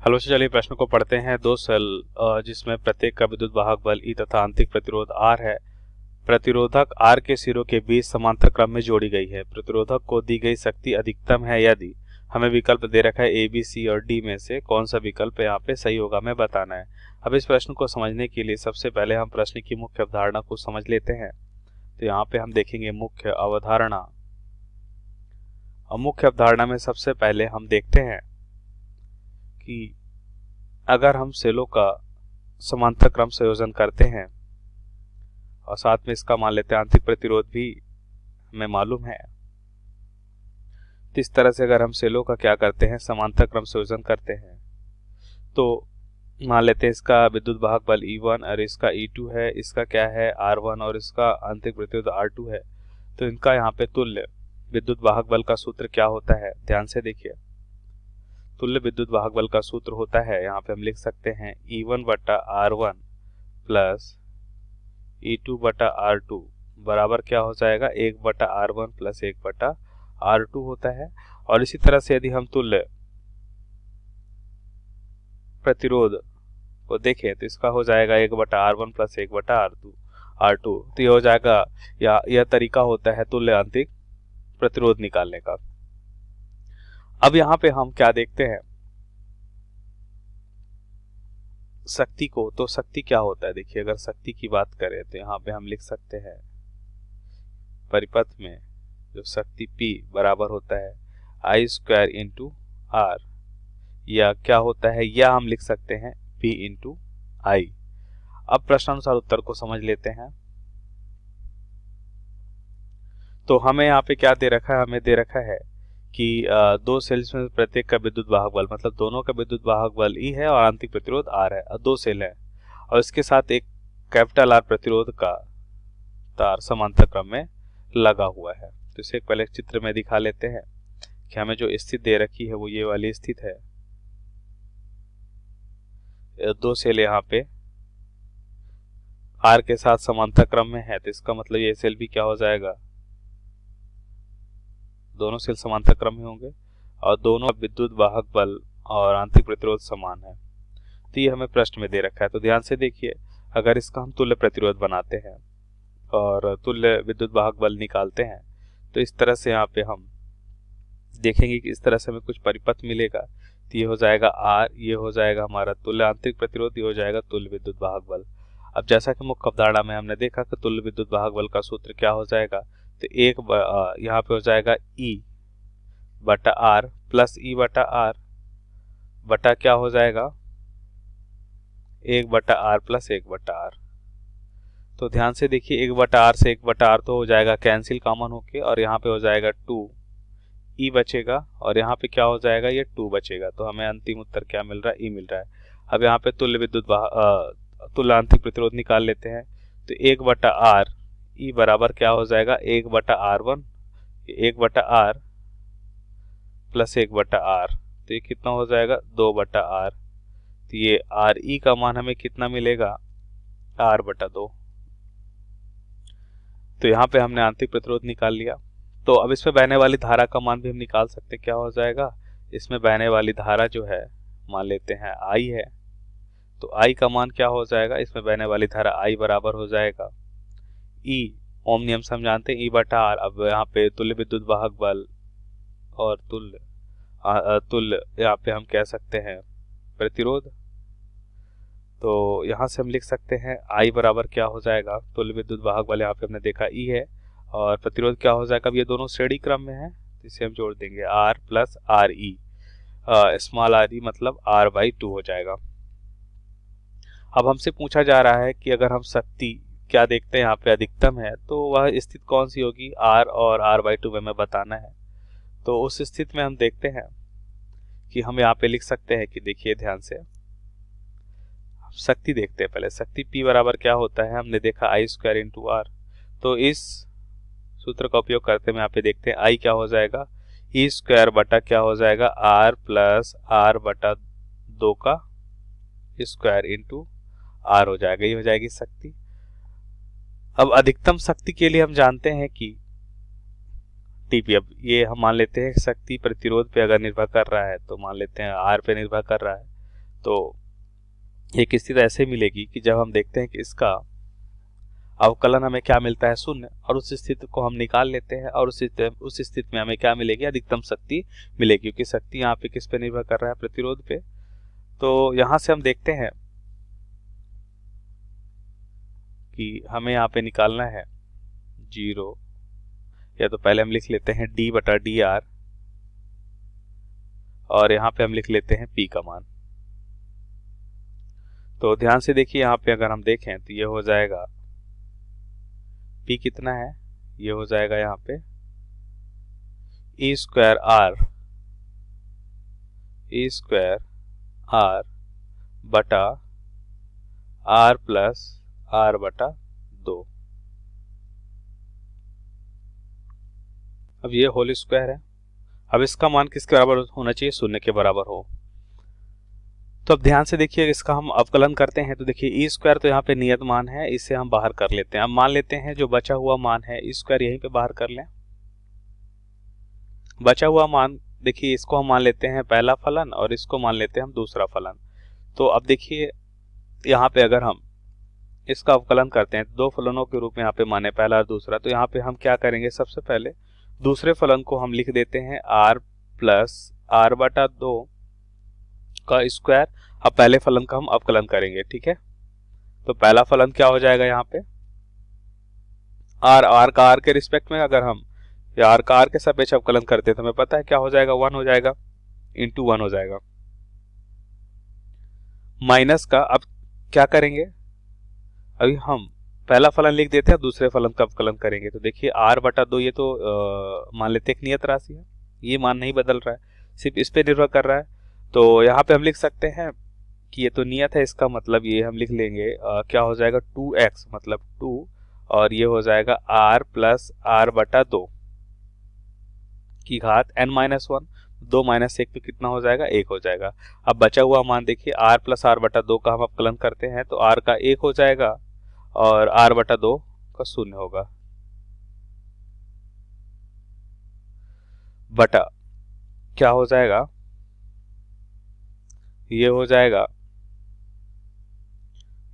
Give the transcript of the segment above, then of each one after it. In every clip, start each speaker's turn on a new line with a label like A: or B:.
A: Hello, चलिए प्रश्न को पढ़ते हैं। दो सेल जिसमें प्रत्येक का विद्युत वाहक बल E तथा आंतरिक प्रतिरोध R है। प्रतिरोधक R के सिरों के बीच समांतर क्रम में जोड़ी गई है। प्रतिरोधक को दी गई शक्ति अधिकतम है यदि हमें विकल्प दे रखा है A, B, C और D में से कौन सा विकल्प यहाँ पे सही होगा, हमें बताना है। अब इस प्रश्न को समझने के लिए सबसे पहले हम प्रश्न की मुख्य अवधारणा को समझ लेते हैं। तो यहाँ पे हम देखेंगे मुख्य अवधारणा, और मुख्य अवधारणा में सबसे पहले हम देखते हैं कि अगर हम सेलों का समांतर क्रम संयोजन करते हैं और साथ में इसका मान लेते हैं आंतरिक प्रतिरोध भी हमें मालूम है, तो इस तरह से अगर हम सेलों का क्या करते हैं, समांतर क्रम संयोजन करते हैं, तो मान लेते हैं इसका विद्युत वाहक बल E1 और इसका E2 है, इसका क्या है R1 और इसका आंतरिक प्रतिरोध R2 है। तो इनका यहाँ पे तुल्य विद्युत वाहक बल का सूत्र क्या होता है, ध्यान से देखिए। तुल्य विद्युत वाहक बल का सूत्र होता है, यहाँ पे हम लिख सकते हैं E1 बटा R1 प्लस E2 बटा R2 बराबर क्या हो जाएगा, 1 बटा R1 प्लस 1 बटा R2 होता है। और इसी तरह से यदि हम तुल्य प्रतिरोध को देखें तो इसका हो जाएगा 1 बटा R1 प्लस 1 बटा R2। तो ये हो जाएगा, या यह तरीका होता है तुल्य आंतरिक प्रतिरोध निकालने का। अब यहाँ पे हम क्या देखते हैं, शक्ति को। तो शक्ति क्या होता है, देखिए अगर शक्ति की बात करें तो यहाँ पे हम लिख सकते हैं परिपथ में जो शक्ति P बराबर होता है I स्क्वायर इंटू R, या क्या होता है, या हम लिख सकते हैं P इंटू I। अब प्रश्नानुसार उत्तर को समझ लेते हैं। तो हमें यहाँ पे क्या दे रखा है, हमें दे रखा है कि दो सेल्स में प्रत्येक का विद्युत वाहक बल, मतलब दोनों का विद्युत वाहक बल E है और आंतरिक प्रतिरोध R है, और दो सेल है और इसके साथ एक कैपिटल R प्रतिरोध का तार समांतर क्रम में लगा हुआ है। तो इसे पहले चित्र में दिखा लेते हैं कि हमें जो स्थिति दे रखी है वो ये वाली स्थिति है। दो सेल यहाँ पे R के साथ समांतर क्रम में है, तो इसका मतलब ये सेल भी क्या हो जाएगा, दोनों सेल समांतर क्रम में होंगे और दोनों विद्युत वाहक बल और आंतरिक प्रतिरोध समान है। तो ये हमें प्रश्न में दे रखा है। तो ध्यान से देखिए, अगर इसका हम तुल्य प्रतिरोध बनाते हैं और तुल्य विद्युत वाहक बल निकालते हैं तो इस तरह से यहाँ पे हम देखेंगे कि इस तरह से हमें कुछ परिपथ मिलेगा। तो ये हो जाएगा R, ये हो जाएगा हमारा तुल्य आंतरिक प्रतिरोध, ये हो जाएगा तुल्य विद्युत वाहक बल। अब जैसा कि मुख्य अवधारणा में हमने देखा कि तुल्य विद्युत वाहक बल का सूत्र क्या हो जाएगा, तो एक यहाँ पे हो जाएगा E बटा R प्लस E बटा R बटा क्या हो जाएगा, 1 बटा R प्लस 1 बटा R। तो ध्यान से देखिए, 1 बटा R से 1 बटा R तो हो जाएगा कैंसिल कॉमन होके, और यहाँ पे हो जाएगा 2 E बचेगा और यहाँ पे क्या हो जाएगा, ये 2 बचेगा। तो हमें अंतिम उत्तर क्या मिल रहा है, E मिल रहा है। अब यहाँ पे तुल्य आंतरिक प्रतिरोध निकाल लेते हैं। तो 1 बटा R E बराबर क्या हो जाएगा, 1 बटा R1, 1 बटा R प्लस 1 बटा R, तो ये कितना हो जाएगा, 2 बटा R। तो ये RE का मान हमें कितना मिलेगा, R बटा 2। तो यहाँ पे हमने आंतरिक प्रतिरोध निकाल लिया। तो अब इसमें बहने वाली धारा का मान भी हम निकाल सकते हैं। क्या हो जाएगा, इसमें बहने वाली धारा जो है मान लेते हैं I है, तो I का मान क्या हो जाएगा, इसमें बहने वाली धारा I बराबर हो जाएगा E, ओम नियम से हम जानते हैं E बटा R। अब यहाँ पे तुल्य विद्युत वाहक बल और तुल्य यहाँ पे हम कह सकते हैं प्रतिरोध। तो यहाँ से हम लिख सकते हैं I बराबर क्या हो जाएगा, तुल्य विद्युत वाहक बल यहाँ पे हमने देखा E है और प्रतिरोध क्या हो जाएगा, अब ये दोनों श्रेणी क्रम में है, इसे हम जोड़ देंगे R plus RE, small RE मतलब R बाई 2 हो जाएगा। अब हमसे पूछा जा रहा है कि अगर हम शक्ति क्या देखते हैं यहाँ पे अधिकतम है, तो वह स्थिति कौन सी होगी, R और R बाई 2 में बताना है। तो उस स्थिति में हम देखते हैं कि हम यहाँ पे लिख सकते हैं कि देखिए ध्यान से शक्ति देखते हैं। पहले शक्ति P बराबर क्या होता है, हमने देखा I स्क्वायर इंटू R। तो इस सूत्र का उपयोग करते हुए यहाँ पे देखते हैं I क्या हो जाएगा, E स्क्वायर बटा क्या हो जाएगा, R प्लस R बटा 2 का स्क्वायर इंटू R हो जाएगा, ये हो जाएगी शक्ति। अब अधिकतम शक्ति के लिए हम जानते हैं कि TP, अब ये हम मान लेते हैं शक्ति प्रतिरोध पे अगर निर्भर कर रहा है तो मान लेते हैं R पे निर्भर कर रहा है। तो एक स्थिति ऐसे मिलेगी कि जब हम देखते हैं कि इसका अवकलन हमें क्या मिलता है, शून्य, और उस स्थिति को हम निकाल लेते हैं और उस स्थिति में हमें क्या मिलेगी, अधिकतम शक्ति मिलेगी, क्योंकि शक्ति यहाँ पे किस पे निर्भर कर रहा है, प्रतिरोध पे। तो यहाँ से हम देखते हैं कि हमें यहाँ पे निकालना है 0, या तो पहले हम लिख लेते हैं d/dr और यहाँ पे हम लिख लेते हैं p का मान। तो ध्यान से देखिए, यहाँ पे अगर हम देखें तो ये हो जाएगा p कितना है, ये हो जाएगा यहाँ पे e स्क्वायर r बटा r प्लस r बटा 2। अब ये होल स्क्वायर है। अब इसका मान किसके बराबर होना चाहिए, शून्य के बराबर हो। तो अब ध्यान से देखिए, इसका हम अवकलन करते हैं तो देखिए ई स्क्वायर तो यहाँ पे नियत मान है, इसे हम बाहर कर लेते हैं। अब मान लेते हैं जो बचा हुआ मान है ई स्क्वायर यहीं पे बाहर कर लें। बचा हुआ मान देखिए, इसको हम मान लेते हैं पहला फलन और इसको मान लेते हैं हम दूसरा फलन। तो अब देखिए यहाँ पे अगर हम इसका अवकलन करते हैं, दो फलनों के रूप में यहाँ पे माने पहला और दूसरा, तो यहाँ पे हम क्या करेंगे, सबसे पहले दूसरे फलन को हम लिख देते हैं r प्लस r बटा 2 का स्क्वायर। अब पहले फलन का हम अवकलन करेंगे, ठीक है। तो पहला फलन क्या हो जाएगा, यहाँ पे r का r के रिस्पेक्ट में अगर हम या r का r के सापेक्ष अवकलन करते हैं तो हमें पता है क्या हो जाएगा, 1 हो जाएगा, इंटू 1 हो जाएगा। माइनस का अब क्या करेंगे, अभी हम पहला फलन लिख देते हैं, दूसरे फलन का अवकलन करेंगे। तो देखिए r बटा 2 ये तो मान लेते हैं एक नियत राशि है, ये मान नहीं बदल रहा है, सिर्फ इस पे निर्भर कर रहा है। तो यहाँ पे हम लिख सकते हैं कि ये तो नियत है, इसका मतलब ये हम लिख लेंगे क्या हो जाएगा 2x मतलब 2, और ये हो जाएगा r प्लस r बटा 2 की घात n-1। 2 माइनस 1 तो कितना हो जाएगा, 1 हो जाएगा। अब बचा हुआ मान देखिए r प्लस r बटा 2 का हम अवकलन करते हैं तो r का 1 हो जाएगा और r बटा 2 का 0 होगा, बटा क्या हो जाएगा, ये हो जाएगा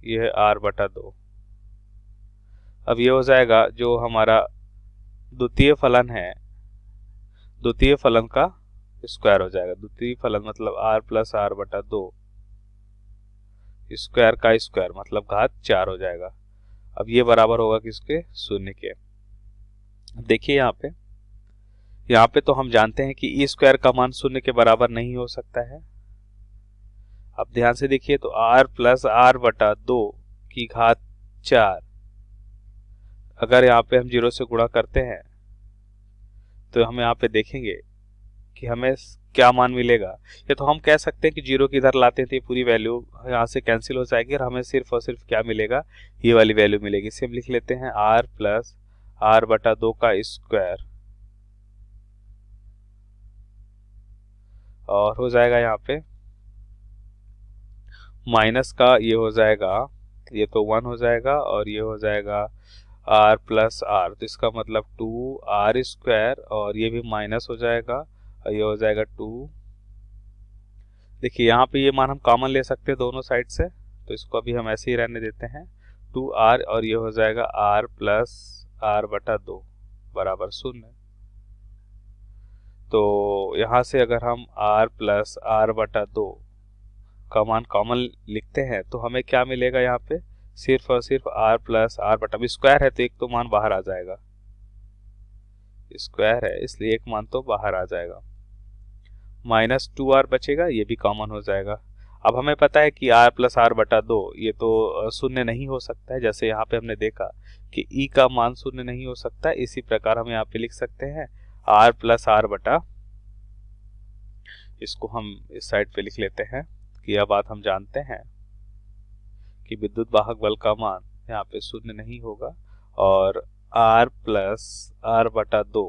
A: ये r बटा 2। अब ये हो जाएगा जो हमारा द्वितीय फलन है, द्वितीय फलन का स्क्वायर हो जाएगा। द्वितीय फलन मतलब r प्लस r बटा 2 स्क्वायर का स्क्वायर मतलब घात 4 हो जाएगा। अब ये बराबर होगा किसके, 0 के। देखिए यहाँ पे तो हम जानते हैं कि ई स्क्वायर का मान 0 के बराबर नहीं हो सकता है। अब ध्यान से देखिए तो r प्लस r बटा 2 की घात 4, अगर यहाँ पे हम 0 से गुणा करते हैं तो हम यहाँ पे देखेंगे कि हमें क्या मान मिलेगा। या तो हम कह सकते हैं कि 0 की इधर लाते हैं तो ये पूरी वैल्यू यहाँ से कैंसिल हो जाएगी और हमें सिर्फ और सिर्फ क्या मिलेगा, ये वाली वैल्यू मिलेगी। इसे हम लिख लेते हैं r प्लस r बटा 2 का स्क्वायर, और हो जाएगा यहाँ पे माइनस का ये हो जाएगा, ये तो 1 हो जाएगा और ये हो जाएगा r प्लस r, तो इसका मतलब 2r स्क्वायर और ये भी माइनस हो जाएगा और ये हो जाएगा 2। देखिए यहाँ पे ये मान हम कॉमन ले सकते हैं दोनों साइड से, तो इसको अभी हम ऐसे ही रहने देते हैं 2r और ये हो जाएगा r प्लस r बटा 2 बराबर 0। तो यहाँ से अगर हम r प्लस r बटा 2 का मान कॉमन लिखते हैं तो हमें क्या मिलेगा, यहाँ पे सिर्फ और सिर्फ r प्लस r बटा, अभी स्क्वायर है तो एक तो मान बाहर आ जाएगा, स्क्वायर है इसलिए एक मान तो बाहर आ जाएगा, माइनस 2r बचेगा, ये भी कॉमन हो जाएगा। अब हमें पता है कि r प्लस r बटा 2 ये तो 0 नहीं हो सकता है, जैसे यहाँ पे हमने देखा कि e का मान 0 नहीं हो सकता। इसी प्रकार हम यहाँ पे लिख सकते हैं r प्लस r बटा, इसको हम इस साइड पे लिख लेते हैं कि यह बात हम जानते हैं कि विद्युत वाहक बल का मान यहाँ पे 0 नहीं होगा और r प्लस r बटा 2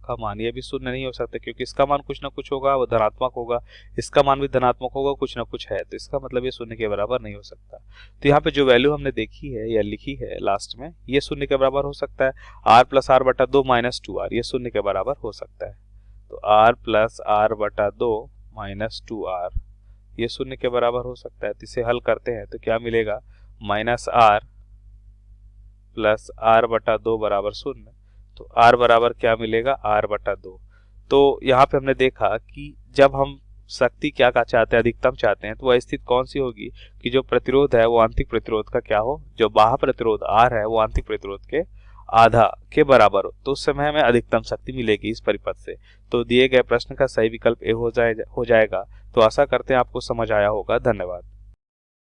A: का मान ये भी 0 नहीं हो सकता, क्योंकि इसका मान कुछ ना कुछ होगा, वो धनात्मक होगा, इसका मान भी धनात्मक होगा, कुछ ना कुछ है, तो इसका मतलब ये 0 के बराबर नहीं हो सकता। तो यहाँ पे जो वैल्यू हमने देखी है या लिखी है लास्ट में, ये 0 के बराबर हो सकता है। r प्लस r बटा 2 माइनस 2r ये 0 के बराबर हो सकता है। तो r प्लस r बटा 2 माइनस 2r ये शून्य के बराबर हो सकता है। तो इसे हल करते हैं तो क्या मिलेगा, -r प्लस r बटा 2 बराबर शून्य। तो r बराबर क्या मिलेगा, r बटा 2। तो यहाँ पे हमने देखा कि जब हम शक्ति क्या का चाहते हैं, अधिकतम चाहते हैं, तो वह स्थिति कौन सी होगी कि जो प्रतिरोध है वो आंतरिक प्रतिरोध का क्या हो, जो बाह्य प्रतिरोध R है वो आंतरिक प्रतिरोध के आधा के बराबर हो। तो उस समय हमें अधिकतम शक्ति मिलेगी इस परिपथ से। तो दिए गए प्रश्न का सही विकल्प ए हो जाएगा। तो आशा करते हैं आपको समझ आया होगा। धन्यवाद।